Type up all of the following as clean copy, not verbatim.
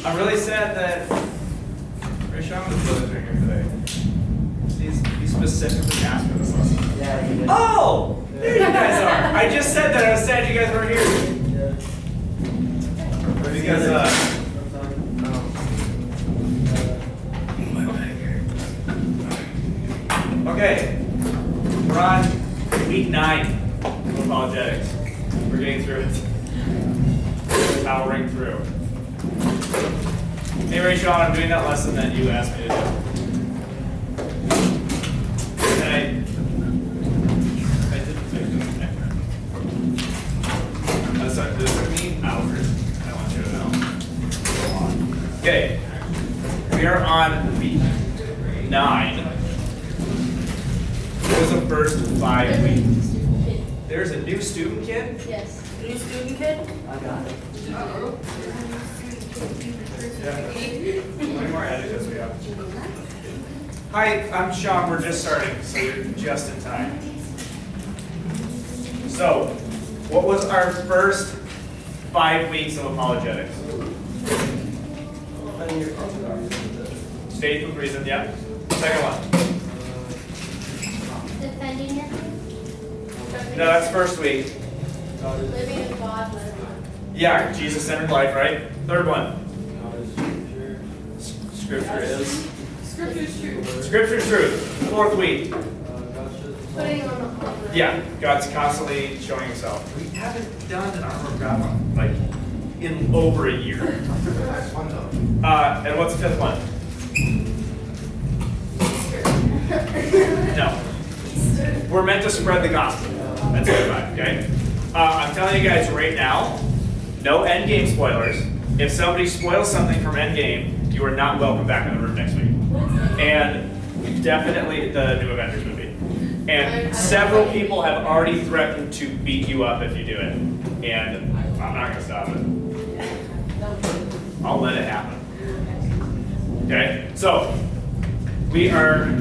I'm really sad that Rashawn's brothers are here today. He specifically asked for this lesson. Yeah, he did. Oh! There you guys are. I just said that. I was sad you guys weren't here. Because, okay. We're on week 9 of Apologetics. We're getting through it. We're powering through. Anyway, Sean, I'm doing that lesson that you asked me to do. And I didn't fix it. Sorry, this took me hours. I want you to know. Okay. We are on week 9. It was the first 5 weeks. There's a new student kid? Yes. New student kid? I got it. Yeah. How many more adjectives we have? Hi, I'm Sean. We're just starting, so you're just in time. So, what was our first 5 weeks of apologetics? Faith with reason, yeah. Second one. Defending it. No, that's first week. Living in God. Yeah, Jesus-centered life, right? Third one. Scripture is. Scripture's true. Scripture's truth. Fourth week. Putting on the armor. Yeah, God's constantly showing himself. We haven't done an armor of God one, like, in over a year. And what's the fifth one? No. We're meant to spread the gospel. That's good, okay? I'm telling you guys right now, no endgame spoilers. If somebody spoils something from endgame, you are not welcome back in the room next week. And definitely the new Avengers movie. And several people have already threatened to beat you up if you do it. And I'm not going to stop it. I'll let it happen. Okay? So, we are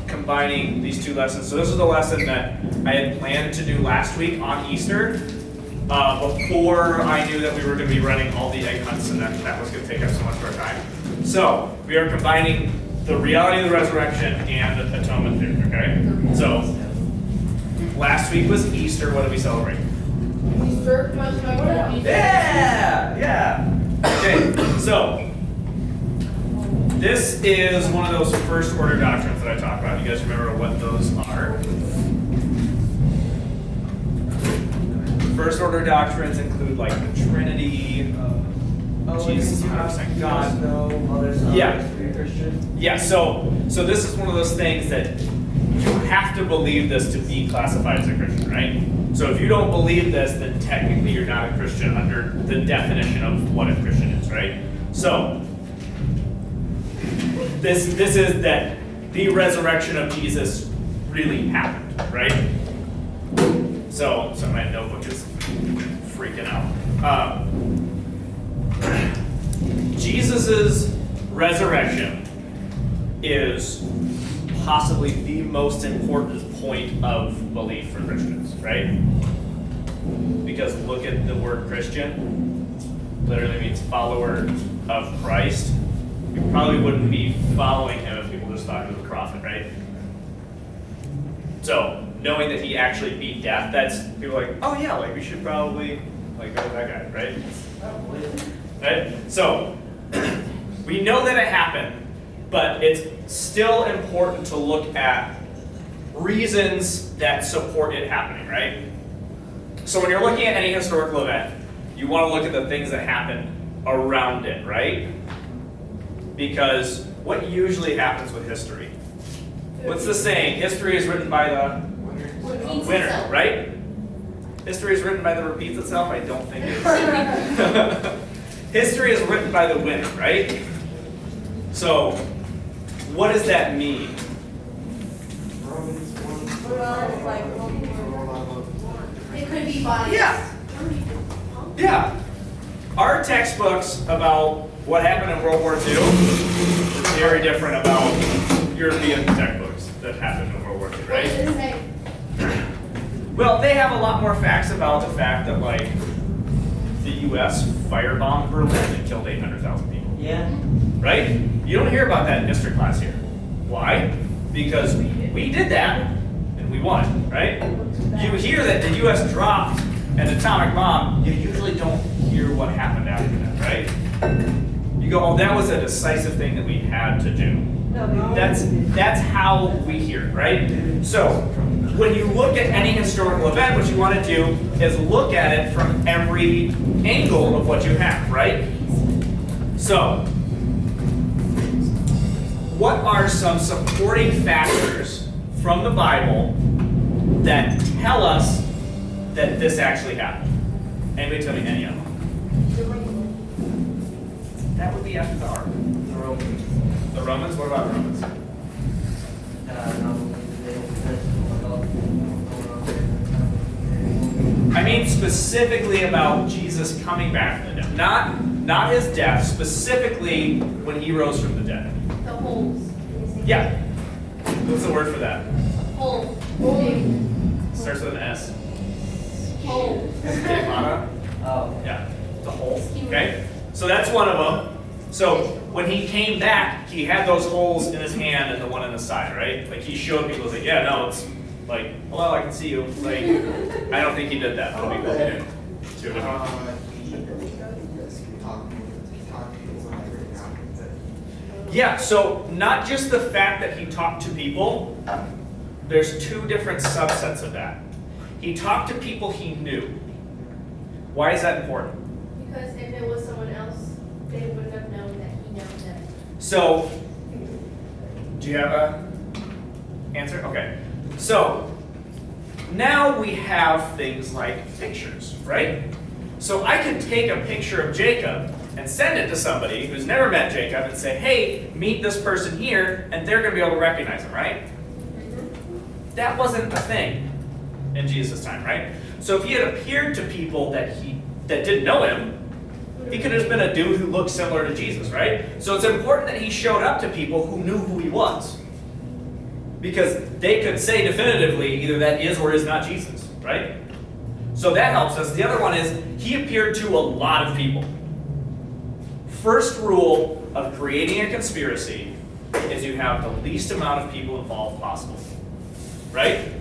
combining these two lessons. So this is the lesson that I had planned to do last week on Easter, before I knew that we were going to be running all the egg hunts and that was going to take up so much of our time. So we are combining the reality of the resurrection and the atonement theory, okay? So last week was Easter. What did we celebrate? Easter. Yeah! Okay, so this is one of those first order doctrines that I talk about. You guys remember what those are? First order doctrines include like the Trinity, Jesus is 100% God. Yeah. Yeah, so this is one of those things that you have to believe this to be classified as a Christian, right? So if you don't believe this, then technically you're not a Christian under the definition of what a Christian is, right? So this is that the resurrection of Jesus really happened, right? So my notebook is freaking out. Jesus' resurrection is possibly the most important point of belief for Christians, right? Because look at the word Christian. Literally means follower of Christ. You probably wouldn't be following him if people just thought he was a prophet, right? So, knowing that he actually beat death, that's people are like, oh yeah, like we should probably like go with that guy, right? Right? So, we know that it happened, but it's still important to look at reasons that support it happening, right? So when you're looking at any historical event, you want to look at the things that happened around it, right? Because what usually happens with history? What's the saying? History is written by the winner, right? History is written by the repeats itself? I don't think it is. History is written by the winner, right? So, what does that mean? It could be biased. Yeah. Yeah. Our textbooks about what happened in World War II is very different about European textbooks that happened in World War II, right? What does it say? Well, they have a lot more facts about the fact that, like, the U.S. firebombed Berlin and killed 800,000 people. Yeah. Right? You don't hear about that in history class here. Why? Because we did that and we won, right? You hear that the U.S. dropped an atomic bomb, you usually don't hear what happened after that, right? You go, oh, that was a decisive thing that we had to do. That's how we hear it, right? So when you look at any historical event, what you want to do is look at it from every angle of what you have, right? So what are some supporting factors from the Bible that tell us that this actually happened? Anybody tell me any of them? That would be after the ark. The Romans. The Romans? What about Romans? I mean specifically about Jesus coming back from the dead. Not his death, specifically when he rose from the dead. The holes. Yeah. What's the word for that? Hole. Starts with an S. Hole. Stigmata? Oh. Yeah. The hole. Okay? So that's one of them. So when he came back, he had those holes in his hand and the one in his side, right? Like he showed people, like, yeah, no, it's like, well, I can see you. Like, I don't think he did that. That'll be cool. He did. Two of them. Yeah, so not just the fact that he talked to people, there's two different subsets of that. He talked to people he knew. Why is that important? Because if it was someone else, they wouldn't have known that he knows that. So, do you have a answer? Okay. So, now we have things like pictures, right? So I could take a picture of Jacob and send it to somebody who's never met Jacob and say, hey, meet this person here, and they're going to be able to recognize him, right? That wasn't a thing in Jesus' time, right? So if he had appeared to people that didn't know him, he could have just been a dude who looked similar to Jesus, right? So it's important that he showed up to people who knew who he was. Because they could say definitively either that is or is not Jesus, right? So that helps us. The other one is he appeared to a lot of people. First rule of creating a conspiracy is you have the least amount of people involved possible, right?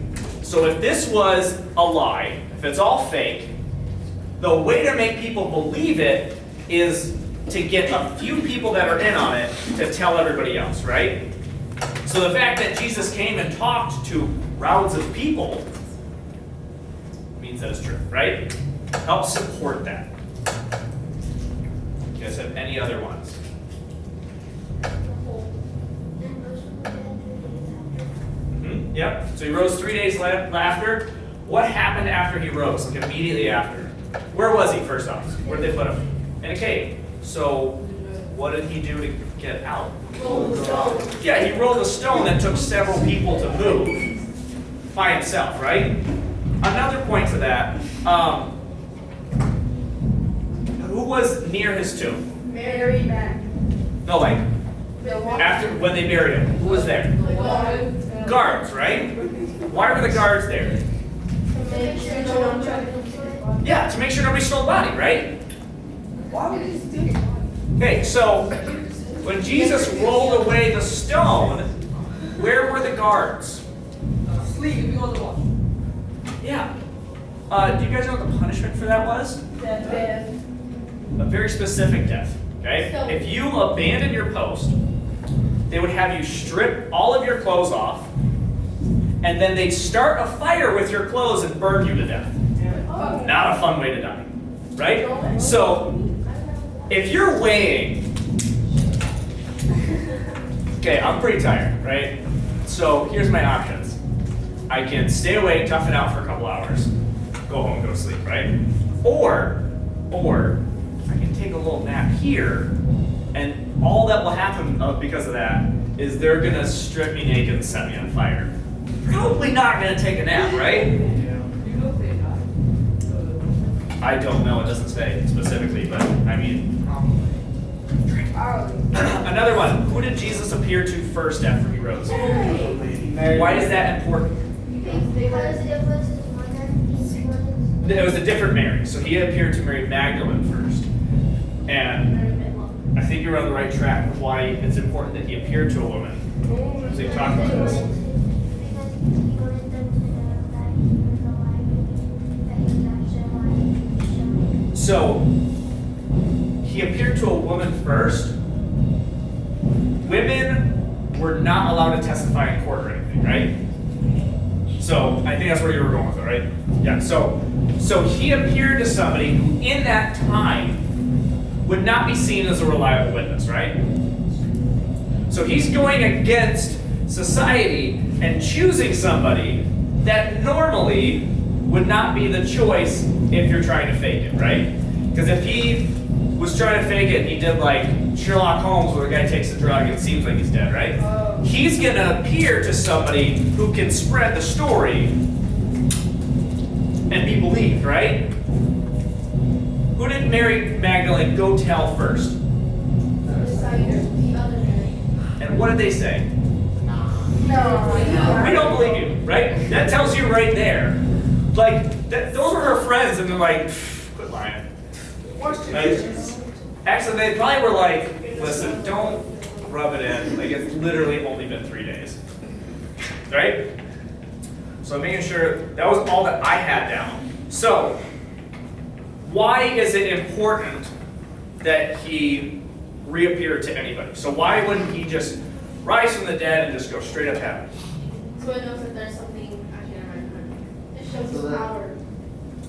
So if this was a lie, if it's all fake, the way to make people believe it is to get a few people that are in on it to tell everybody else, right? So the fact that Jesus came and talked to crowds of people means that it's true, right? Help support that. You guys have any other ones? Yep. So he rose 3 days after. What happened after he rose? Like immediately after. Where was he first off? Where did they put him? In a cave. So what did he do to get out? Roll the stone. Yeah, he rolled a stone that took several people to move by himself, right? Another point to that. Who was near his tomb? Mary back. No, like after when they buried him. Who was there? Guards, right? Why were the guards there? Yeah, to make sure nobody stole the body, right? Why would he steal it? Okay, so when Jesus rolled away the stone, where were the guards? Sleep if you go to watch. Yeah. Do you guys know what the punishment for that was? Death. A very specific death. Okay? So- If you abandon your post, they would have you strip all of your clothes off, and then they'd start a fire with your clothes and burn you to death. Not a fun way to die, right? So, if you're weighing, okay, I'm pretty tired, right? So here's my options. I can stay awake, tough it out for a couple hours, go home, go to sleep, right? Or I can take a little nap here, and all that will happen because of that is they're gonna strip me naked and set me on fire. Probably not gonna take a nap, right? You know they die. I don't know, it doesn't say specifically, but I mean. Another one, who did Jesus appear to first after he rose? Why is that important? Because it was his mother. It was a different Mary, so he appeared to Mary Magdalene first. And Very bit long. I think you're on the right track with why it's important that he appeared to a woman. So you talk about this. So he appeared to a woman first. Women were not allowed to testify in court or anything, right? So I think that's where you were going with it, right? Yeah. So he appeared to somebody who, in that time, would not be seen as a reliable witness, right? So he's going against society and choosing somebody that normally would not be the choice if you're trying to fake it, right? Because if he was trying to fake it, he did like Sherlock Holmes where the guy takes a drug and it seems like he's dead, right? He's going to appear to somebody who can spread the story and be believed, right? Who did Mary Magdalene go tell first? The other Mary. And what did they say? No. We don't believe you, right? That tells you right there. Like, those were her friends, and they're like, quit lying. Right? Actually, they probably were like, listen, don't rub it in. Like, it's literally only been 3 days. Right? So I'm making sure that was all that I had down. So, why is it important that he reappear to anybody? So why wouldn't he just rise from the dead and just go straight up to heaven? So it knows that there's something, actually, never mind. It shows So his that- power.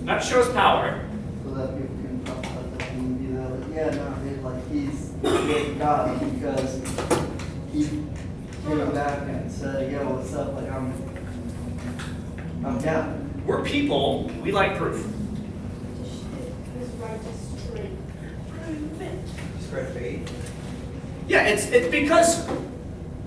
That shows power. So that people can talk about that and be like, yeah, no, he's with God because he came back and said, yo, what's up? Like, I'm down. We're people, we like proof. His righteous strength. Spread faith. Yeah, it's because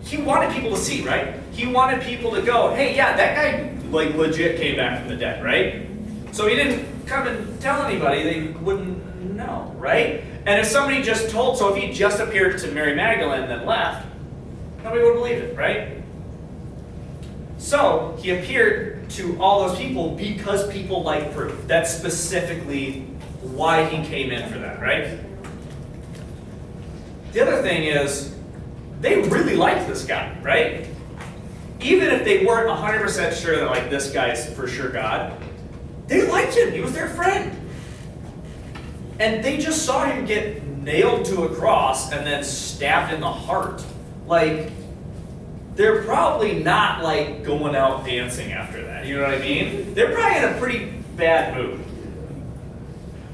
he wanted people to see, right? He wanted people to go, hey, yeah, that guy like legit came back from the dead, right? So he didn't come and tell anybody, they wouldn't know, right? And if somebody just told, so if he just appeared to Mary Magdalene and then left, nobody would believe it, right? So he appeared to all those people because people like proof. That's specifically why he came in for that, right? The other thing is, they really liked this guy, right? Even if they weren't 100% sure that like this guy's for sure God, they liked him. He was their friend. And they just saw him get nailed to a cross and then stabbed in the heart. Like, they're probably not like going out dancing after that. You know what I mean? They're probably in a pretty bad mood.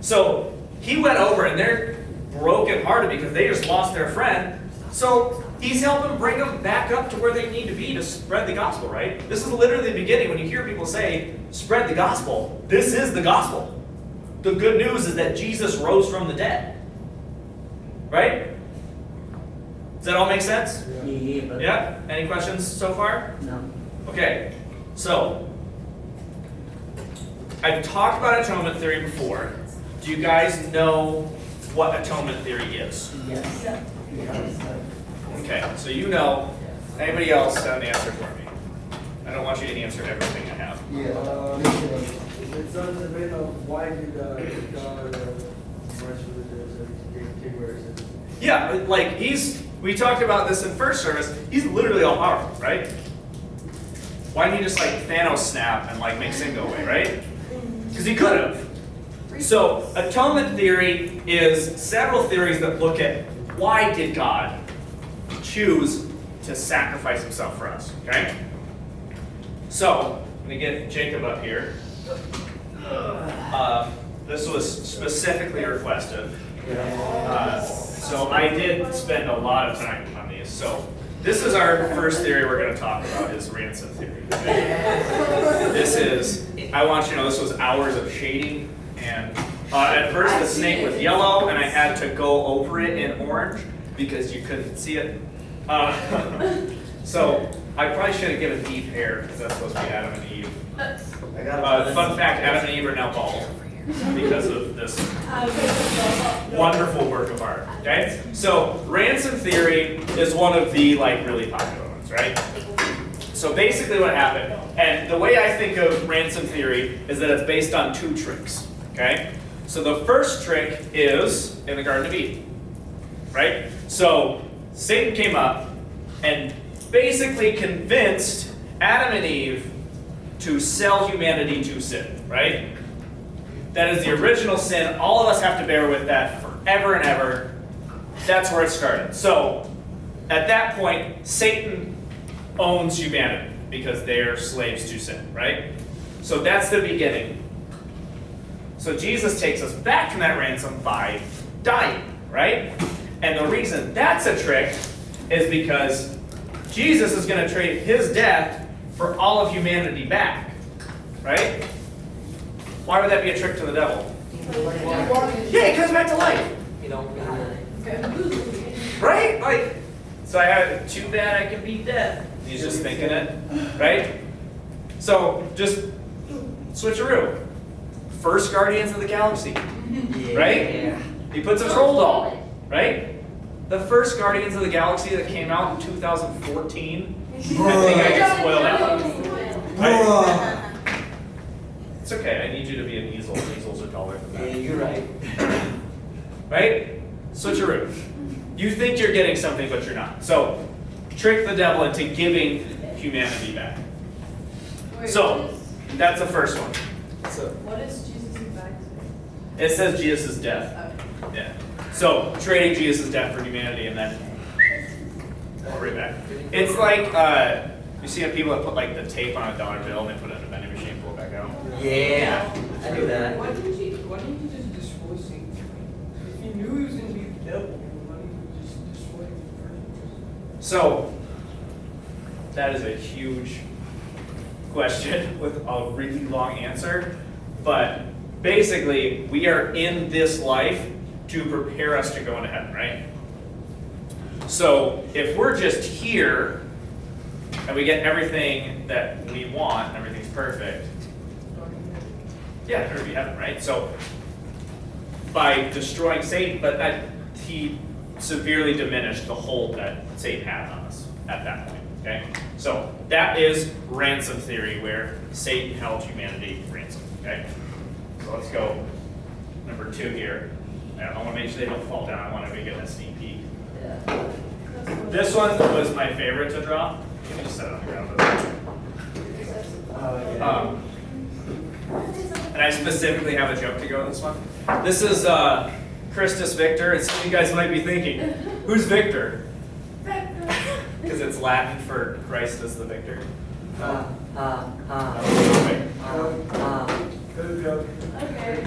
So he went over and they're brokenhearted because they just lost their friend. So he's helping bring them back up to where they need to be to spread the gospel, right? This is literally the beginning. When you hear people say, spread the gospel, this is the gospel. The good news is that Jesus rose from the dead. Right? Does that all make sense? Yeah? Any questions so far? No. Okay, so I've talked about atonement theory before. Do you guys know what atonement theory is? Yes. Yes. Okay, so you know. Anybody else have an answer for me? I don't want you to answer everything I have. Yeah. It's on the bit of why did God march with the king where it says, Yeah, like we talked about this in first service, he's literally all powerful, right? Why didn't he just like Thanos snap and like make sin go away, right? Because he could have. So atonement theory is several theories that look at why did God choose to sacrifice himself for us, okay? So, I'm going to get Jacob up here. This was specifically requested. So I did spend a lot of time on these. So this is our first theory we're going to talk about is ransom theory. This is, I want you to know this was hours of shading. And at first the snake was yellow and I had to go over it in orange because you couldn't see it. So I probably should have given Eve hair because that's supposed to be Adam and Eve. I got Fun fact, Adam and Eve are now bald because of this wonderful work of art, okay? So ransom theory is one of the like really popular ones, right? So basically what happened, and the way I think of ransom theory is that it's based on two tricks, okay? So the first trick is in the Garden of Eden, right? So Satan came up and basically convinced Adam and Eve to sell humanity to sin, right? That is the original sin. All of us have to bear with that forever and ever. That's where it started. So at that point, Satan owns humanity because they are slaves to sin, right? So that's the beginning. So Jesus takes us back from that ransom by dying, right? And the reason that's a trick is because Jesus is going to trade his death for all of humanity back, right? Why would that be a trick to the devil? Yeah, he comes back to life. You know, Right? Like, so I have too bad I can beat death. He's just thinking it, right? So just switcheroo. First Guardians of the Galaxy, right? He puts a troll doll, right? The first Guardians of the Galaxy that came out in 2014. I think I can spoil that. Right? It's okay. I need you to be an easel. Easels are taller than that. Yeah, you're right. Right? Switcheroo. You think you're getting something, but you're not. So, trick the devil into giving humanity back. So, that's the first one. So, What is Jesus' back to? it says Jesus' death. Yeah. So, trading Jesus' death for humanity and then I'll bring it back. It's like, you see people that put like the tape on a dollar bill and they put it in a vending machine and pull it back out? Yeah, I do that. Why didn't you just destroy Satan? If you knew he was going to be the devil, why didn't you just destroy him first? So, that is a huge question with a really long answer. But basically, we are in this life to prepare us to go into heaven, right? So, if we're just here and we get everything that we want and everything's perfect, yeah, there would be heaven, right? So, by destroying Satan, but he severely diminished the hold that Satan had on us at that point, okay? So, that is ransom theory, where Satan held humanity ransom, okay? So, let's go number 2 here. I want to make sure they don't fall down. I want to get a sneak peek. Yeah. This one was my favorite to draw. Let me just set it on the ground. And I specifically have a joke to go with this one. This is Christus Victor, and some of you guys might be thinking, who's Victor? Because it's Latin for Christ as the victor. Good joke. Okay.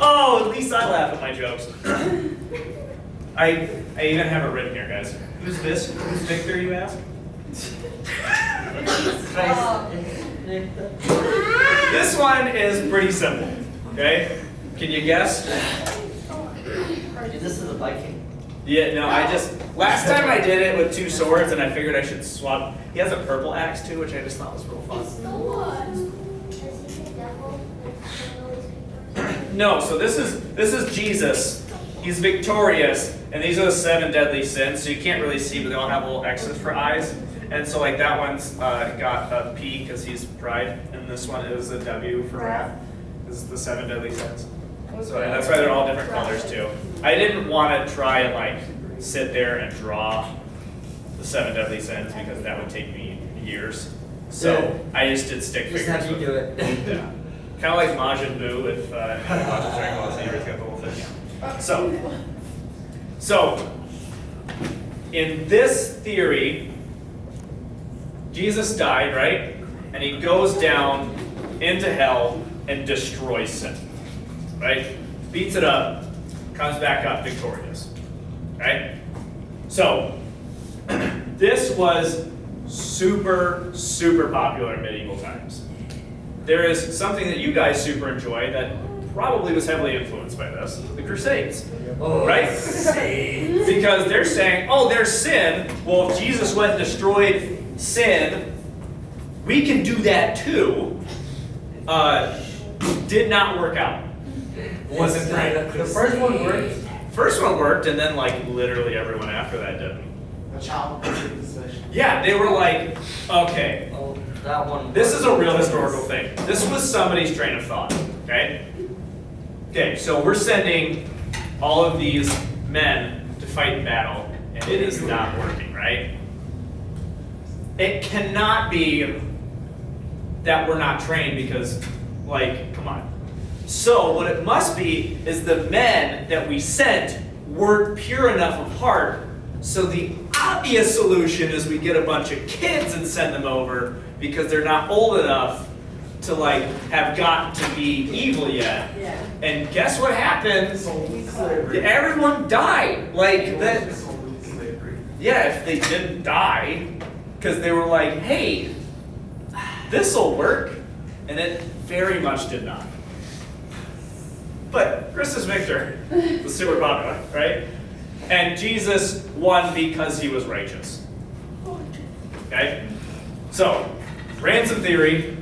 Oh, at least I laugh at my jokes. I even have it written here, guys. Who's this? Who's Victor, you ask? This one is pretty simple, okay? Can you guess? This is a Viking. Yeah, no, last time I did it with 2 swords and I figured I should swap. He has a purple axe too, which I just thought was real fun. No, so this is Jesus. He's victorious, and these are the 7 deadly sins, so you can't really see, but they all have little X's for eyes. And so like that one's got a P because he's pride, and this one is a W for wrath. This is the 7 deadly sins. So and that's why they're all different colors too. I didn't want to try and like sit there and draw the 7 deadly sins because that would take me years. So I just did stick figures. Just have you do it. Yeah. Kind of like Majin Buu if watches Dragon Ball Z, where he's got the little thing. So, in this theory, Jesus died, right? And he goes down into hell and destroys sin, right? Beats it up, comes back up victorious, right? So, this was super, super popular in medieval times. There is something that you guys super enjoy that probably was heavily influenced by this, the Crusades, right? Because they're saying, oh, there's sin. Well, if Jesus went and destroyed sin, we can do that too. Did not work out. Wasn't great. The first one worked. First one worked, and then like literally everyone after that didn't. A child possession. Yeah, they were like, okay, Oh, that one. this is a real historical thing. This was somebody's train of thought, okay? Okay, so we're sending all of these men to fight in battle, and it is not working, right? It cannot be that we're not trained because, like, come on. So what it must be is the men that we sent weren't pure enough of heart. So the obvious solution is we get a bunch of kids and send them over because they're not old enough to like have gotten to be evil yet. Yeah. And guess what happens? Slavery. Everyone died. Like that. Slavery. Yeah, if they didn't die, because they were like, hey, this'll work. And it very much did not. But Christus Victor was super popular, right? And Jesus won because he was righteous. Okay? So, ransom theory,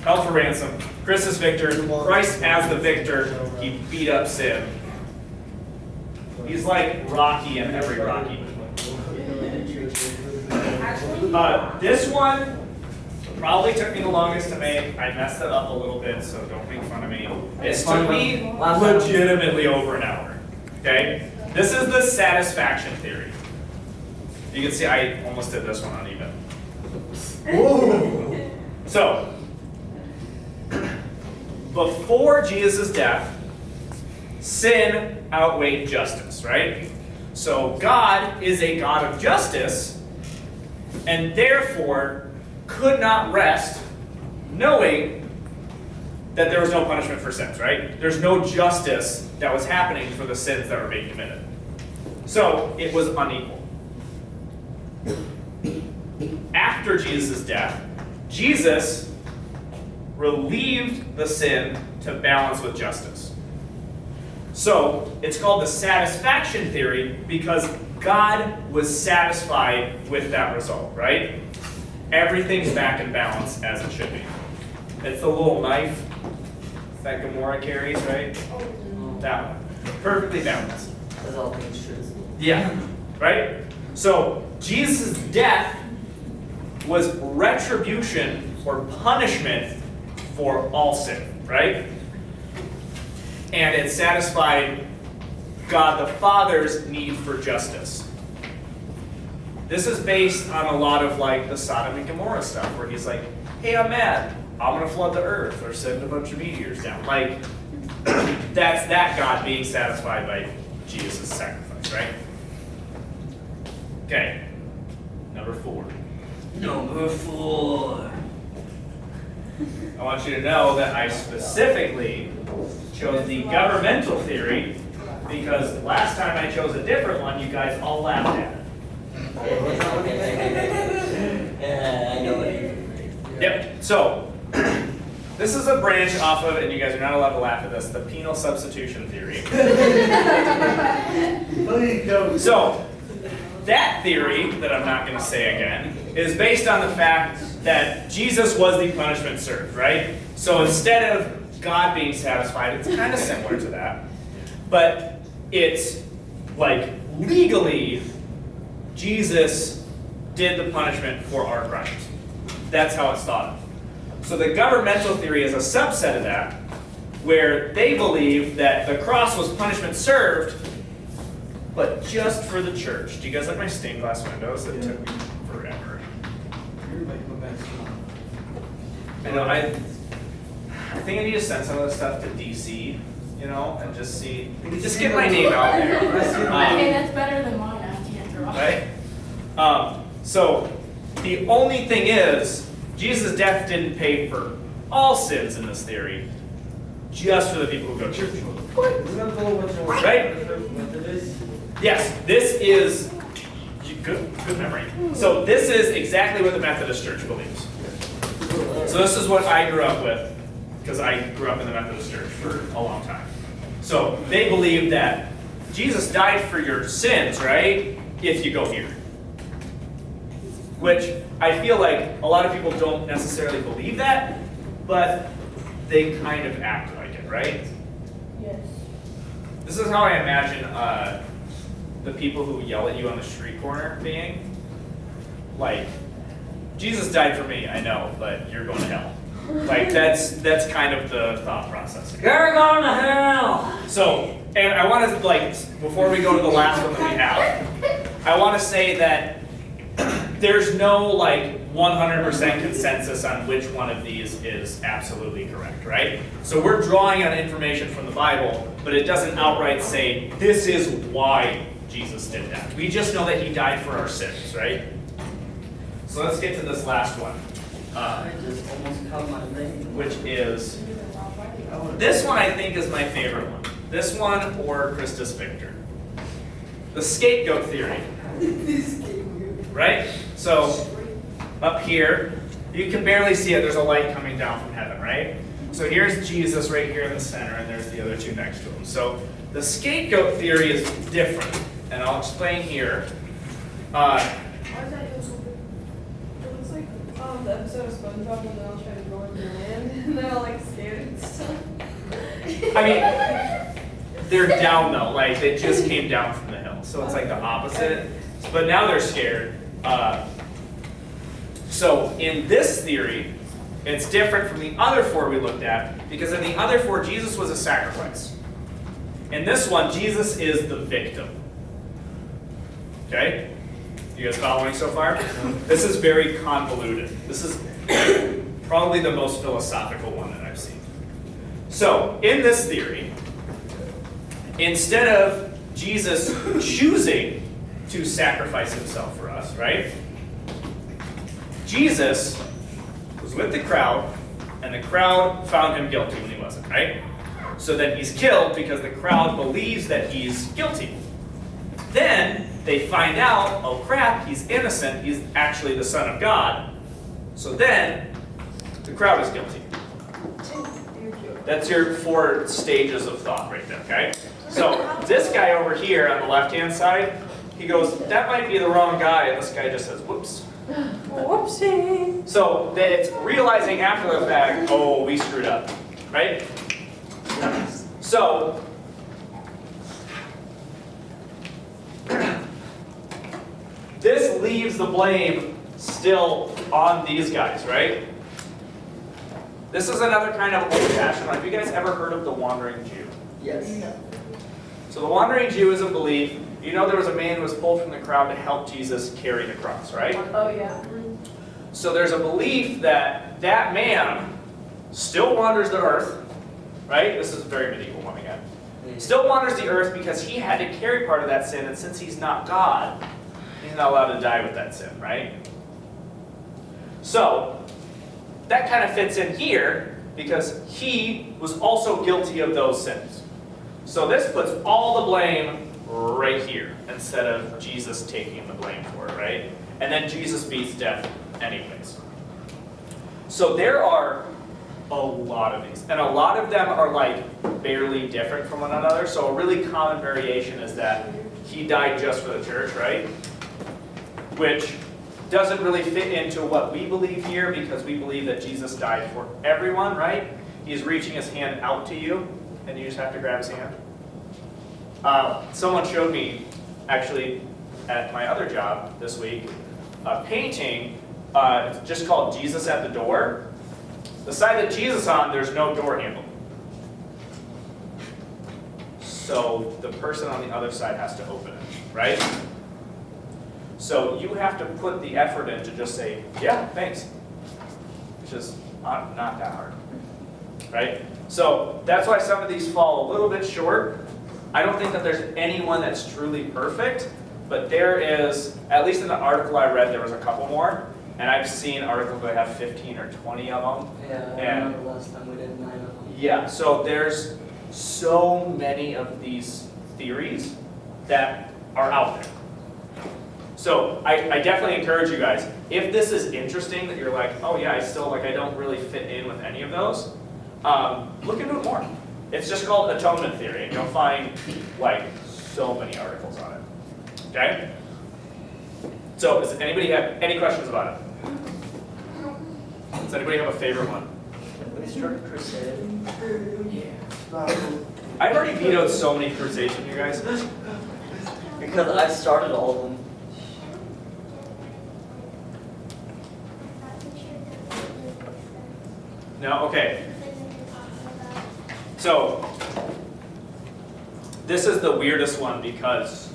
held for ransom, Christus Victor, Christ as the victor, he beat up sin. He's like Rocky in every Rocky movie. This one probably took me the longest to make. I messed it up a little bit, so don't make fun of me. It took me legitimately over an hour. Okay? This is the satisfaction theory. You can see I almost did this one uneven. So, before Jesus' death, sin outweighed justice, right? So God is a God of justice, and therefore could not rest knowing that there was no punishment for sins, right? There's no justice that was happening for the sins that were being committed. So it was unequal. After Jesus' death, Jesus relieved the sin to balance with justice. So it's called the satisfaction theory because God was satisfied with that result, right? Everything's back in balance as it should be. It's the little knife that Gamora carries, right? That one. Perfectly balanced. As all things should. Yeah. Right? So Jesus' death was retribution or punishment for all sin, right? And it satisfied God the Father's need for justice. This is based on a lot of like the Sodom and Gomorrah stuff where he's like, hey, I'm mad. I'm going to flood the earth or send a bunch of meteors down. Like, that's that God being satisfied by Jesus' sacrifice, right? Okay. Number 4. Number 4. I want you to know that I specifically chose the governmental theory because last time I chose a different one, you guys all laughed at it. I know what you mean. Yep. So, this is a branch off of, and you guys are not allowed to laugh at this, the penal substitution theory. So, that theory, that I'm not going to say again, is based on the fact that Jesus was the punishment served, right? So instead of God being satisfied, it's kind of similar to that. But it's like legally, Jesus did the punishment for our crimes. That's how it's thought of. So the governmental theory is a subset of that, where they believe that the cross was punishment served, but just for the church. Do you guys like my stained glass windows? It took me forever. You're like my best friend. I know, I think I need to send some of this stuff to DC, you know, and just see, just get my name out there. Okay, that's better than mine. I can't draw. Right? So the only thing is, Jesus' death didn't pay for all sins in this theory, just for the people who go to church. Isn't that the one which Right? Methodist? Yes, this is good memory. So this is exactly what the Methodist Church believes. So this is what I grew up with, because I grew up in the Methodist Church for a long time. So they believe that Jesus died for your sins, right? If you go here. Which I feel like a lot of people don't necessarily believe that, but they kind of act like it, right? Yes. This is how I imagine the people who yell at you on the street corner being. Like, Jesus died for me, I know, but you're going to hell. Like that's kind of the thought process. You're going to hell! So, and I want to, like, before we go to the last one that we have, I want to say that there's no, like, 100% consensus on which one of these is absolutely correct, right? So we're drawing on information from the Bible, but it doesn't outright say, this is why Jesus did that. We just know that he died for our sins, right? So let's get to this last one, I just almost cut my leg. which is, this one I think is my favorite one. This one or Christus Victor. The scapegoat theory, right? So up here, you can barely see it. There's a light coming down from heaven, right? So here's Jesus right here in the center, and there's the other two next to him. So the scapegoat theory is different, and I'll explain here. Why is that so stupid? It looks like the episode of SpongeBob when they're all trying to go into the land and they're all like scared and stuff. I mean, they're down though, like they just came down from the hill. So it's like the opposite, but now they're scared. So in this theory, it's different from the other four we looked at, because in the other four, Jesus was a sacrifice. In this one, Jesus is the victim. Okay? You guys following so far? This is very convoluted. This is probably the most philosophical one that I've seen. So, in this theory, instead of Jesus choosing to sacrifice himself for us, right? Jesus was with the crowd, and the crowd found him guilty when he wasn't, right? So then he's killed because the crowd believes that he's guilty. Then they find out, oh crap, he's innocent, he's actually the Son of God. So then the crowd is guilty. That's your 4 stages of thought right there, okay? So this guy over here on the left-hand side, he goes, that might be the wrong guy, and this guy just says, whoops. Whoopsie! So that it's realizing after the fact, oh, we screwed up, right? So, this leaves the blame still on these guys, right? This is another kind of old-fashioned one. Have you guys ever heard of the Wandering Jew? Yes. So the Wandering Jew is a belief. You know there was a man who was pulled from the crowd to help Jesus carry the cross, right? Oh yeah. So there's a belief that that man still wanders the earth, right? This is very medieval one again. Still wanders the earth because he had to carry part of that sin, and since he's not God, he's not allowed to die with that sin, right? So that kind of fits in here because he was also guilty of those sins. So this puts all the blame right here instead of Jesus taking the blame for it, right? And then Jesus beats death anyways. So there are a lot of these, and a lot of them are like barely different from one another. So a really common variation is that he died just for the church, right? Which doesn't really fit into what we believe here because we believe that Jesus died for everyone, right? He's reaching his hand out to you, and you just have to grab his hand. Someone showed me, actually, at my other job this week, a painting, it's just called Jesus at the Door. The side that Jesus on, there's no door handle. So the person on the other side has to open it, right? So you have to put the effort in to just say, yeah, thanks. Which is not that hard, right? So that's why some of these fall a little bit short. I don't think that there's anyone that's truly perfect, but there is, at least in the article I read, there was a couple more. And I've seen articles that have 15 or 20 of them. Yeah, I And remember last time we did 9 of them. yeah, so there's so many of these theories that are out there. So I definitely encourage you guys, if this is interesting, that you're like, oh yeah, I don't really fit in with any of those, look into it more. It's just called Atonement Theory, and you'll find like so many articles on it. Okay? So does anybody have any questions about it? Does anybody have a favorite one? We started crusade. I've already vetoed so many crusades from you guys. Because I started all of them. No? Okay. So, this is the weirdest one because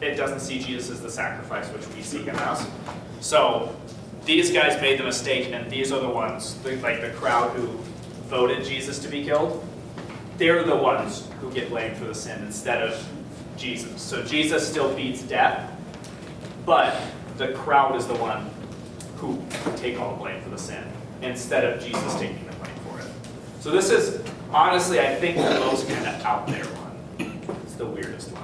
it doesn't see Jesus as the sacrifice which we see him as. So, these guys made the mistake, and these are the ones, like the crowd who voted Jesus to be killed. They're the ones who get blamed for the sin instead of Jesus. So Jesus still beats death, but the crowd is the one who take all the blame for the sin instead of Jesus taking the blame for it. So this is, honestly, I think the most kind of out there one. It's the weirdest one.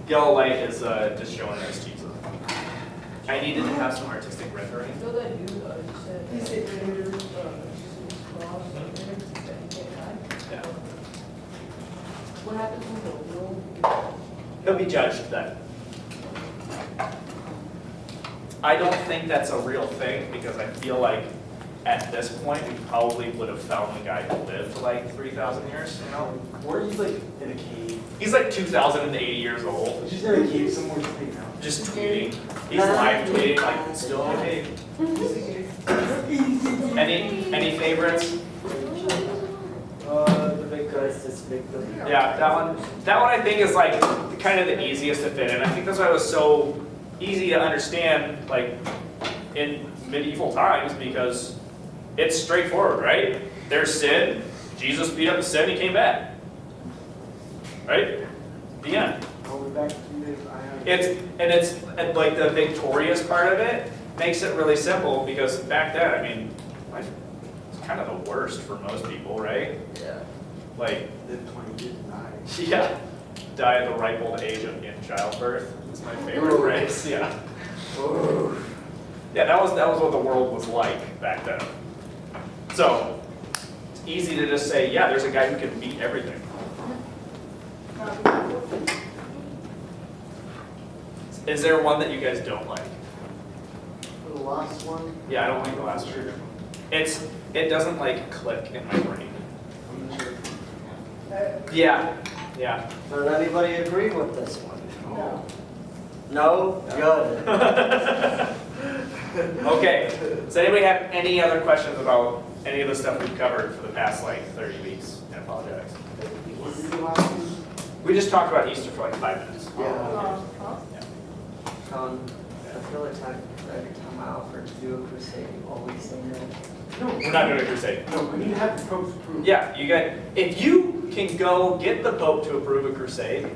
Yellow light is just showing us Jesus. I needed to have some artistic rendering. You know that dude, just said, he said, Jesus cross, that he can't die? Yeah. What happens when the world? He'll be judged then. I don't think that's a real thing because I feel like at this point we probably would have found the guy who lived for like 3,000 years, you know? Or he's like in a cave. He's like 2,080 years old. He's just in a cave somewhere just hanging out. Just tweeting. He's live tweeting like still in a cave. Any favorites? The big Christ is victim. Yeah, that one I think is like kind of the easiest to fit in. I think that's why it was so easy to understand like in medieval times because it's straightforward, right? There's sin, Jesus beat up the sin, he came back. Right? The end. We're back to this. It's like the victorious part of it makes it really simple because back then, I mean, life was kind of the worst for most people, right? Yeah. Like, The 20 years die. yeah, die at the ripe old age of in childbirth. It's my favorite phrase. Yeah. Yeah, that was what the world was like back then. So it's easy to just say, yeah, there's a guy who can beat everything. Is there one that you guys don't like? For the last one, Yeah, I don't like the last one. It doesn't like click in my brain. I'm not sure. Yeah, yeah. does anybody agree with this one? No? Good. Okay, does anybody have any other questions about any of the stuff we've covered for the past like 30 weeks in apologetics? What did you last one? We just talked about Easter for like 5 minutes. Yeah. Yeah. I feel like every time I offer to do a crusade, you always say no. No, We're not doing a crusade. No, we need to have the Pope's approval. Yeah, if you can go get the Pope to approve a crusade,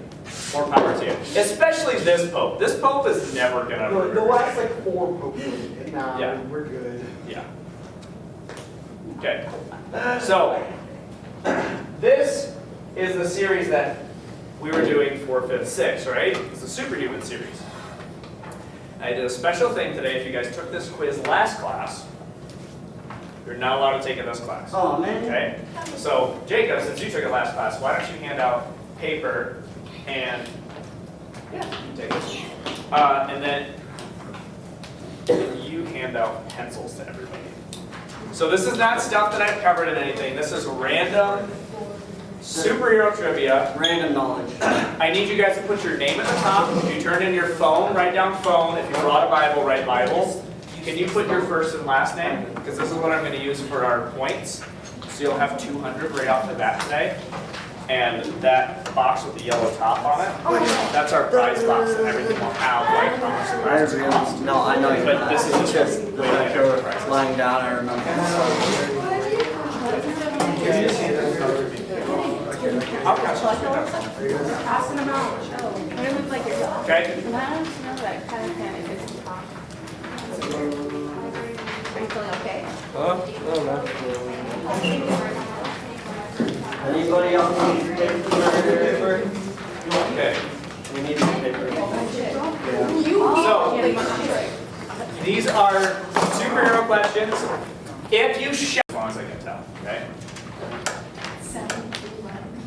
more power to you. Especially this Pope. This Pope is never gonna approve. The a last crusade. like 4 popes, and now Yeah. we're good. Yeah. Okay. So, this is the series that we were doing for 5th, 6th, right? It's the Superhuman series. I did a special thing today. If you guys took this quiz last class, you're not allowed to take it this class. Oh, man. Okay? So, Jacob, since you took it last class, why don't you hand out paper and, yeah, you take it. And then you hand out pencils to everybody. So this is not stuff that I've covered in anything. This is random superhero trivia. Random knowledge. I need you guys to put your name at the top. If you turn in your phone, write down phone. If you brought a Bible, write Bible. Can you put your first and last name? Because this is what I'm going to use for our points. So you'll have 200 right off the bat today. And that box with the yellow top on it, that's our prize box, and everything will have like how much the I prize is realized, cost. no, I know you're But not. this is It's just just the way to fact get you're the prizes. lying down, I remember. I'll catch Passing them out. When it looks like you're done. Okay? And I don't know that kind of panic is too hot. Are you feeling okay? Anybody else need paper? Okay. We need paper. So, these are superhero questions. If you shout, as long as I can tell, okay?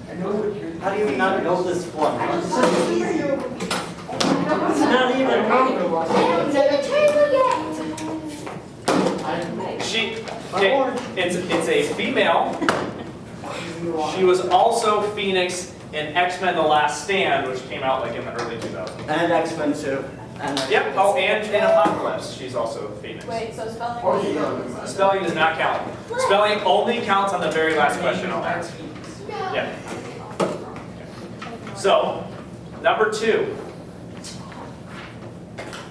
I know what you're. How do you not know this one? It's so easy. It's not even It's a female. She was also Phoenix in X-Men: The Last Stand, which came out like in the early 2000s. And X-Men too. Yep, oh, and in Apocalypse, she's also Phoenix. Wait, so spelling. Or you know. Spelling does not count. Spelling only counts on the very last question I'll ask. Yeah. So, number 2.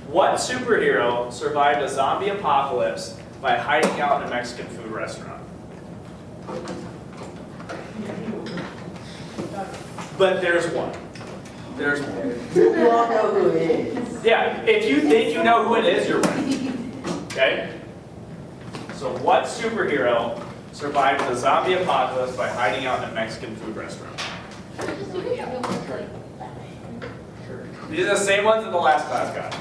What superhero survived a zombie apocalypse by hiding out in a Mexican food restaurant? But there's one. There's one. You all know who it is. Yeah, if you think you know who it is, you're right. Okay? So what superhero survived the zombie apocalypse by hiding out in a Mexican food restaurant? These are the same ones that the last class got.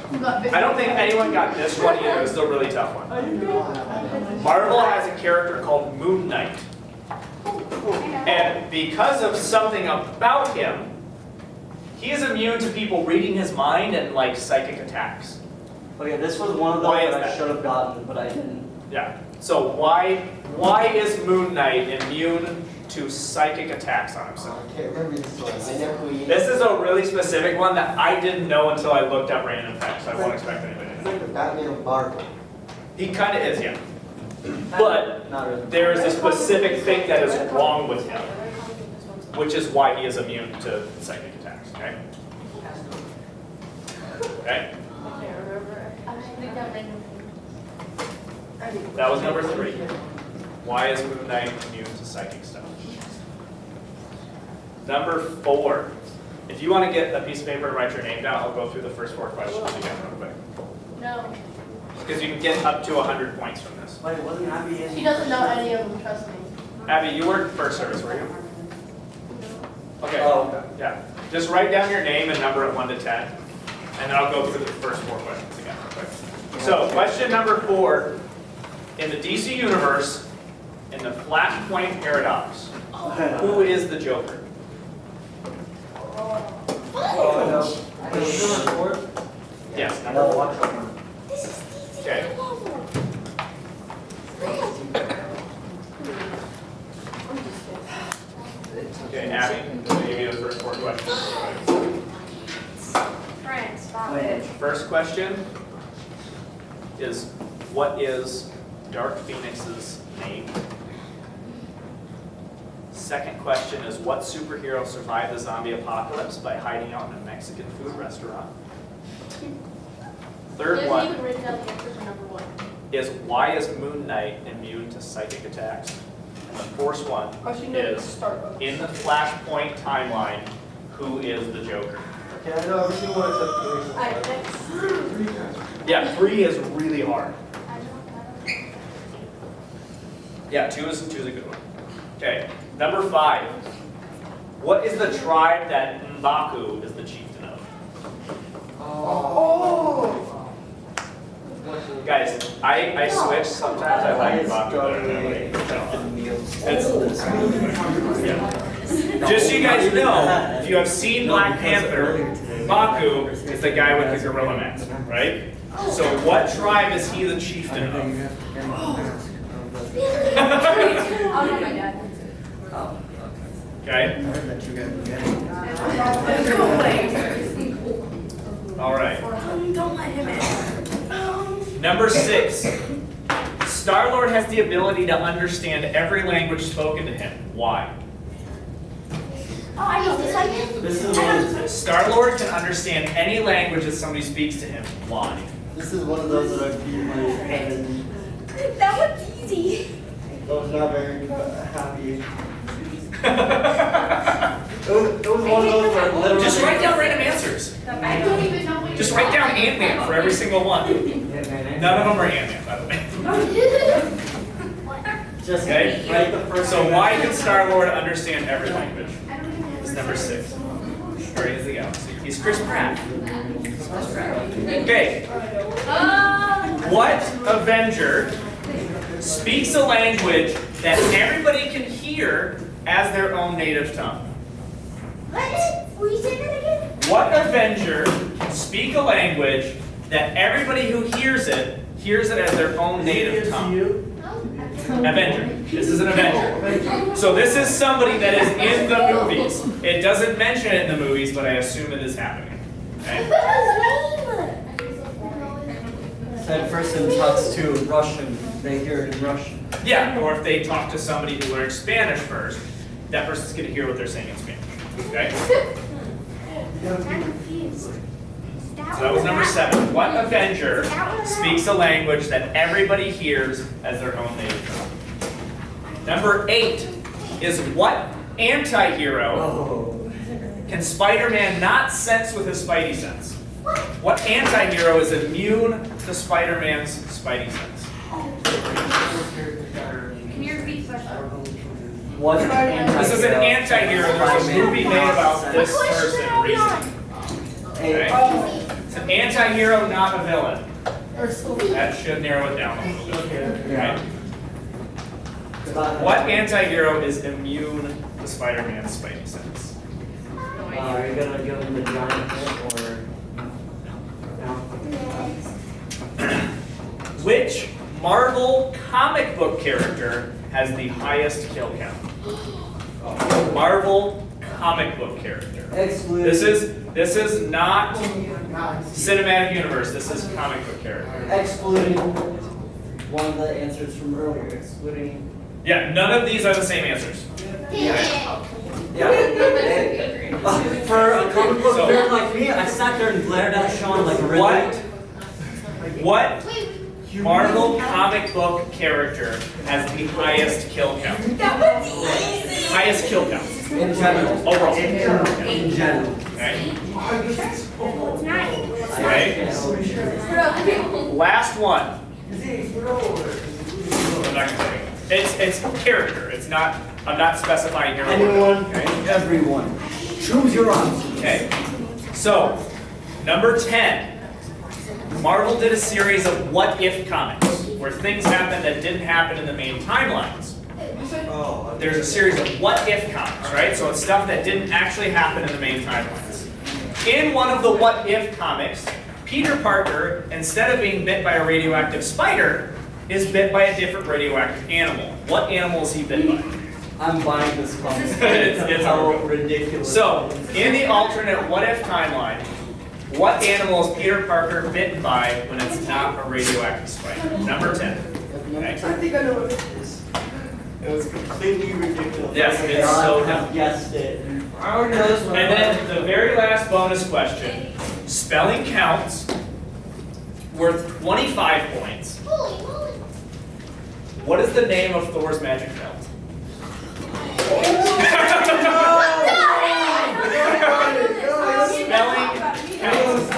I don't think anyone got this one either. It's still a really tough one. Marvel has a character called Moon Knight. And because of something about him, he is immune to people reading his mind and like psychic attacks. Okay, this was one of those Why is that I that? should have gotten, but I didn't. Yeah. So why is Moon Knight immune to psychic attacks on himself? I can't remember this one. I know who he is. This is a really specific one that I didn't know until I looked up random facts. I won't expect anybody to It's know. like the Batman of Marvel. He kind of is, yeah. But Not really. there is a specific thing that is wrong with him, which is why he is immune to psychic attacks. Okay. Okay. I can't remember. That was number 3. Why is Moon Knight immune to psychic stuff? Number 4. If you want to get a piece of paper and write your name down, I'll go through the first 4 questions again real quick. No. Because you can get up to 100 points from this. Wait, wasn't Abby in? She doesn't know any of them, trust me. Abby, you weren't first service, were you? Okay. Oh, okay. Yeah. Just write down your name and number at 1 to 10, and then I'll go through the first 4 questions again real quick. So, question number 4. In the DC universe, in the Flashpoint paradox, who is the Joker? Oh, no. Wait, is it number 4? Yes, I number know 4. watch one. Okay. Okay, Abby, I'll give you the first 4 questions. Frank, stop Wait. it. First question is, what is Dark Phoenix's name? Second question is, what superhero survived the zombie apocalypse by hiding out in a Mexican food restaurant? Third one even written down the answer for number 1. is, why is Moon Knight immune to psychic attacks? And the fourth one Oh, she knows is, Starbucks. in the Flashpoint timeline, who is the Joker? Okay, I know every single one except Alright, three. next. Yeah, 3 is really hard. Yeah, 2 is a good one. Okay, number 5. What is the tribe that M'Baku is the chieftain of? Oh. Guys, I switch sometimes. I like M'Baku better than everybody. Yeah. Just so you guys know, if you have seen Black Panther, M'Baku is the guy with the gorilla mask, right? So what tribe is he the chieftain of? I'll know my dad. Okay? All right. Don't let him in. Number 6. Star-Lord has the ability to understand every language spoken to him. Why? Oh, I know this. I get. This is one. Star-Lord can understand any language that somebody speaks to him. Why? This is one of those that I beat my head in. That was easy. I was not very happy. It was one of those where literally. Just write down random answers. I don't even know what Just write down Ant-Man for every single one. None of them are Ant-Man, by the way. Just Okay? write the first. So one. why can Star-Lord understand every language? It's number 6. Guardians of the Galaxy. He's Chris Pratt. Okay. What Avenger speaks a language that everybody can hear as their own native tongue? What? Will you say that again? What Avenger can speak a language that everybody who hears it as their own native tongue? Avenger. This is an Avenger. So this is somebody that is in the movies. It doesn't mention it in the movies, but I assume it is happening. Okay? That person talks to Russian, they hear it in Russian. Yeah, or if they talk to somebody who learned Spanish first, that person's going to hear what they're saying in Spanish. Okay? I'm confused. So that was number 7. What Avenger speaks a language that everybody hears as their own native tongue? Number 8 is what anti-hero Oh. can Spider-Man not sense with his Spidey sense? What anti-hero is immune to Spider-Man's Spidey sense? Can you repeat the question? What This is an anti-hero. There's a movie made about this person recently. Okay? It's an anti-hero, not a villain. That should narrow it down a little bit. Okay? What anti-hero is immune to Spider-Man's Spidey sense? Are you gonna give him the giant hit or no? Which Marvel comic book character has the highest kill count? Marvel comic book character. Excluding. This is not cinematic universe. This is comic book character. Excluding one of the answers from earlier. Excluding. Yeah, none of these are the same answers. Yeah. For a comic book So- nerd like me, I sat there and glared at Sean like really. What Marvel comic book character has the highest kill count? Highest kill count In general. overall. In general. Okay. It's not. Okay. Last one. I'm not gonna say it. It's character. It's not. I'm not specifying here. Anyone, Okay. everyone. Choose your answer. Okay. So, number 10. Marvel did a series of what if comics where things happened that didn't happen in the main timelines. There's a series of what if comics, right? So it's stuff that didn't actually happen in the main timelines. In one of the what if comics, Peter Parker, instead of being bit by a radioactive spider, is bit by a different radioactive animal. What animal is he bit by? I'm buying this comic. It's how horrible. ridiculous. So, in the alternate what if timeline, what animal is Peter Parker bitten by when it's not a radioactive spider? Number 10. Okay? I think I know what it is. It was completely ridiculous. Yes, it's so dumb. Guessed it. I already know this one. And then the very last bonus question, spelling counts, worth 25 points. What is the name of Thor's magic belt? Spelling counts.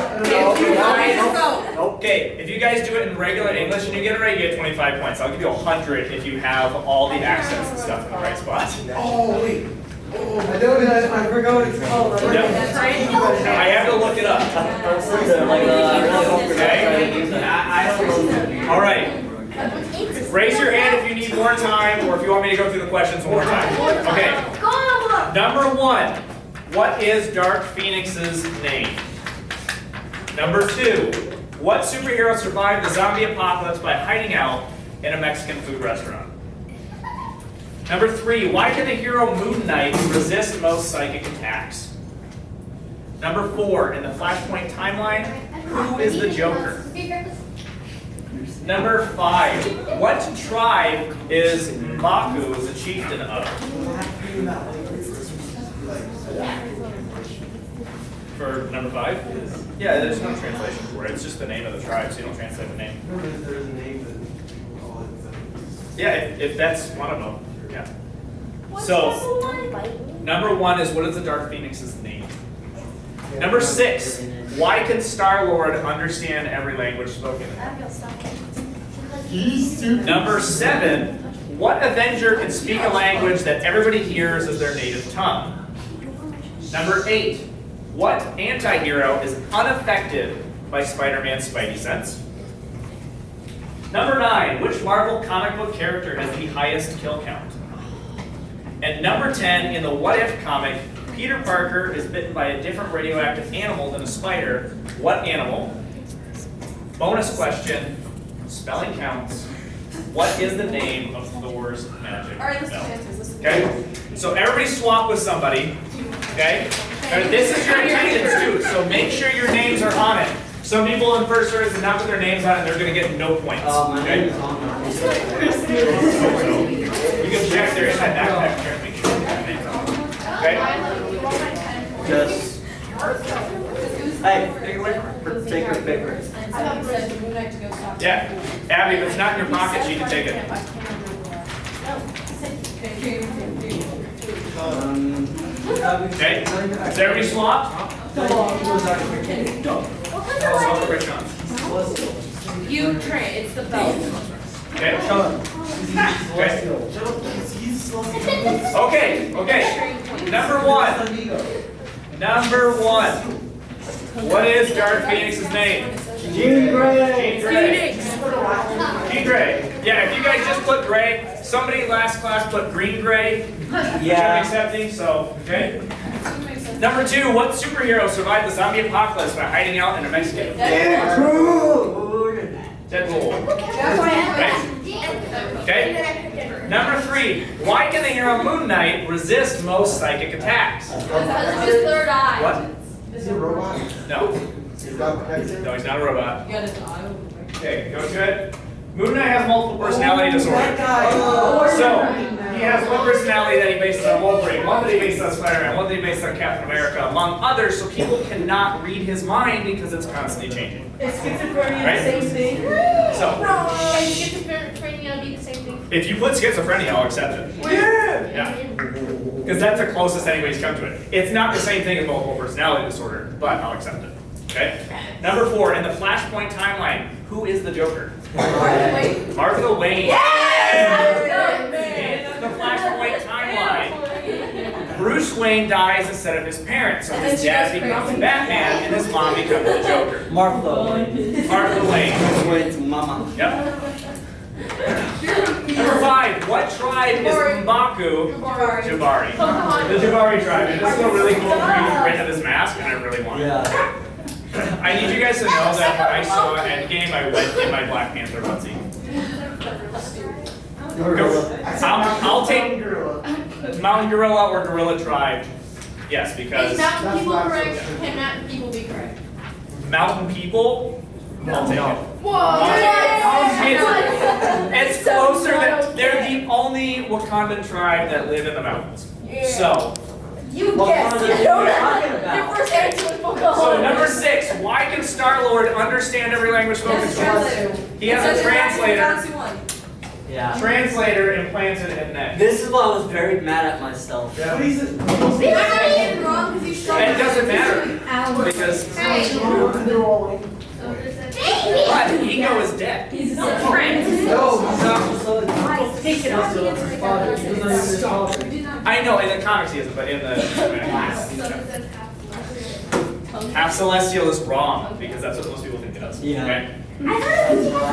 Okay, if you guys do it in regular English and you get it right, you get 25 points. I'll give you 100 if you have all the accents and stuff in the right spot. Oh, wait. Oh, I know that. I forgot what it's called. I I have to look it up. Okay? All right. Raise your hand if you need more time or if you want me to go through the questions one more time. Okay. Number 1. What is Dark Phoenix's name? Number 2. What superhero survived the zombie apocalypse by hiding out in a Mexican food restaurant? Number 3. Why can the hero Moon Knight resist most psychic attacks? Number 4. In the Flashpoint timeline, who is the Joker? Number 5. What tribe is Baku the chieftain of? For number 5? Yeah, there's no translation for it. It's just the name of the tribe, so you don't translate the name. There's a name that. Yeah, if that's one of them. Yeah. So, number 1 is what is the Dark Phoenix's name? Number 6. Why can Star-Lord understand every language spoken? Number 7. What Avenger can speak a language that everybody hears as their native tongue? Number 8. What anti-hero is unaffected by Spider-Man's Spidey sense? Number 9. Which Marvel comic book character has the highest kill count? And number 10. In the What If comic, Peter Parker is bitten by a different radioactive animal than a spider. What animal? Bonus question. Spelling counts. What is the name of Thor's magic Alright, let's do belt? answers. Let's do Okay? So everybody swap with somebody. Okay? And this is your attendance too, so make sure your names are on it. Some people in first service did not put their names on it, they're going to get no points. My Okay? name is on there. You can check their backpack here and make sure their names on it. Okay? Just, hey, take your paper. I thought you said Moon Knight to go stop. Yeah. Abby, if it's not in your pocket, she can take it. Okay? Is everybody swapped? You train, it's the belt. Okay? Okay. Okay. Number one. What is Dark Phoenix's name? Jean Grey. Jean Grey. Jean Grey. Yeah, if you guys just put gray, somebody last class put green gray. Which I'm Yeah. accepting, so, okay. Number two, what superhero survived the zombie apocalypse by hiding out in a Mexican? Deadpool. Okay. Number three, why can the hero Moon Knight resist most psychic attacks? Because of his third eye. What? Is he a robot? No. He's got protected. No, he's not a robot. You got his eye. Okay, go to it. Moon Knight has multiple personality disorder. So, he has one personality that he bases on Wolverine, one that he bases on Spider-Man, one that he bases on Captain America, among others, so people cannot read his mind because it's constantly changing. Is schizophrenia Right? the same thing? So, Can schizophrenia be the same thing? if you put schizophrenia, I'll accept it. Yeah. Because that's the closest anybody's come to it. It's not the same thing as multiple personality disorder, but I'll accept it. Okay? Number four, in the Flashpoint timeline, who is the Joker? Martha Wayne. In the Flashpoint timeline, Bruce Wayne dies instead of his parents, so his dad becomes Batman and his mom becomes the Joker. Martha. Martha Wayne. Wait to mama. Yep. Number five, what tribe is M'Baku? Jabari. The Jabari tribe. And this is a really cool reason right into this mask, and I really want it. Yeah. I need you guys to know that when I saw Endgame, I went in my Black Panther onesie. I'll take Mountain Gorilla or Gorilla Tribe. Yes, because Is mountain people correct? Can mountain people be correct? Mountain People, I'll take it. Whoa! It's closer that they're the only Wakandan tribe that live in the mountains. So, You What guessed part of it. the are you talking Your about? first answer was Pocahontas. so number six, why can Star-Lord understand every language spoken? He has a translator. Yeah. Implanted in neck. This is why I was very mad at myself. But he's a. You're not even wrong because you struggled. And it doesn't matter because but ego is dead. He's not friend. No, he's not. Take it off. I know in the comics he isn't, but in the half celestial is wrong because that's what most people think it does. Yeah. Okay?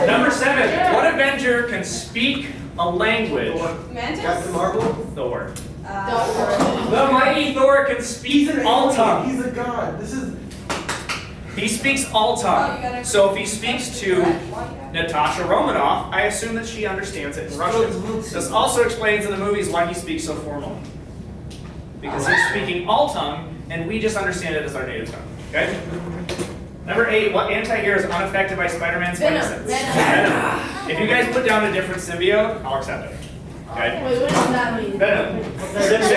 Number seven, what Avenger can speak a language? Captain Marvel? Thor. Uh, The mighty Thor can speak all tongue. He's a god. This is. He speaks all tongue. So if he speaks to Natasha Romanoff, I assume that she understands it in Russian. This also explains in the movies why he speaks so formally. Because he's speaking all tongue, and we just understand it as our native tongue. Okay? Number eight, what anti-hero is unaffected by Spider-Man's medicines? Venom. If you guys put down a different symbiote, I'll accept it. Okay? Wait, what does that mean? Venom. Symbiote. So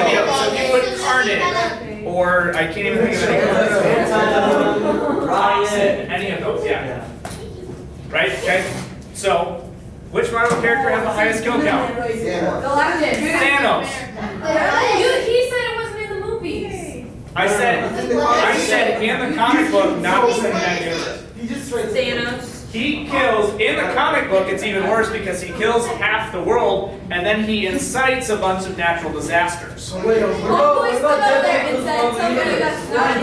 if you put Carnage, or I can't even think of any of Riot. any of those, yeah. Right? Okay? So, which Marvel character has the highest kill count? Galactic. Thanos. He said it wasn't in the movies. I said in the comic book, not the cinematic universe. He just straight. Thanos. He kills, in the comic book, it's even worse because he kills half the world and then he incites a bunch of natural disasters. Wait, Who stood up there and said somebody that's not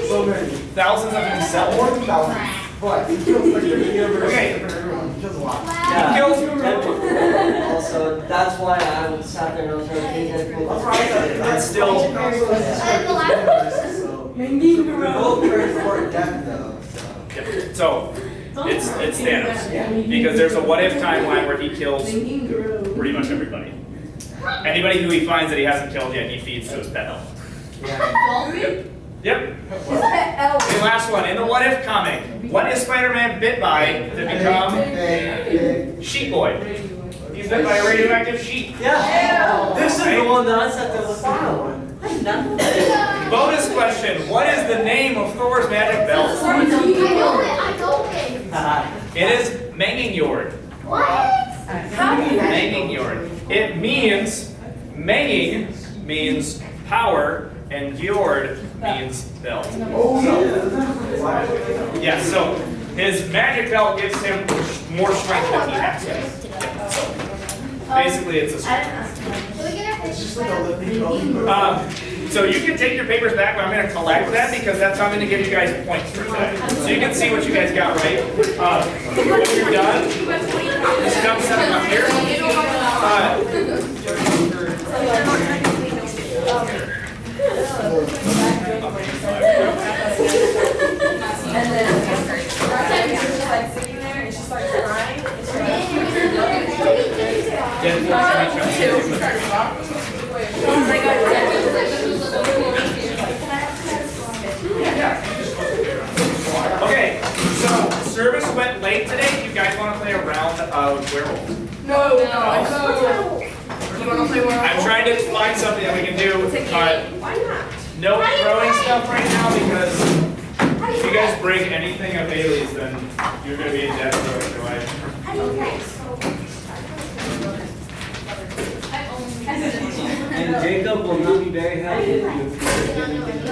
So many. Thousands of himself. 1,000. But he kills like the universe. Okay. Different everyone. He kills a lot. He kills Also, that's why I sat there and I was like, hey, It's still. And the last Both very important death though. So, it's Thanos. Because there's a what if timeline where he kills pretty much everybody. Anybody who he finds that he hasn't killed yet, he feeds to his pet elf. Yeah. Yep. Yep. Is that L? Okay, last one. In the what if comic, what is Spider-Man bit by to become Sheep Boy? He's bit by a radioactive sheep. Yeah. This is Right? the one that I said that was the final one. Bonus question. What is the name of Thor's magic belt? I know it. It is Manging-Yord. What? How do you Manging-Yord. It means, Manging means power, and Yord means belt. Yeah, so his magic belt gives him more strength than he has. So basically, it's a strength. So you can take your papers back, but I'm going to collect that because that's how I'm going to give you guys points for today. So you can see what you guys got right. When you're done, just come set them up here. And then she's just like sitting there and she starts crying. And she's like, Okay, so service went late today. You guys want to play a round of werewolf? no. You want to play one? I'm trying to find something that we can do. Why not? No throwing stuff right now because if you guys break anything of Bailey's, then you're going to be in debt for the rest of your life. And Jacob will not be very happy if you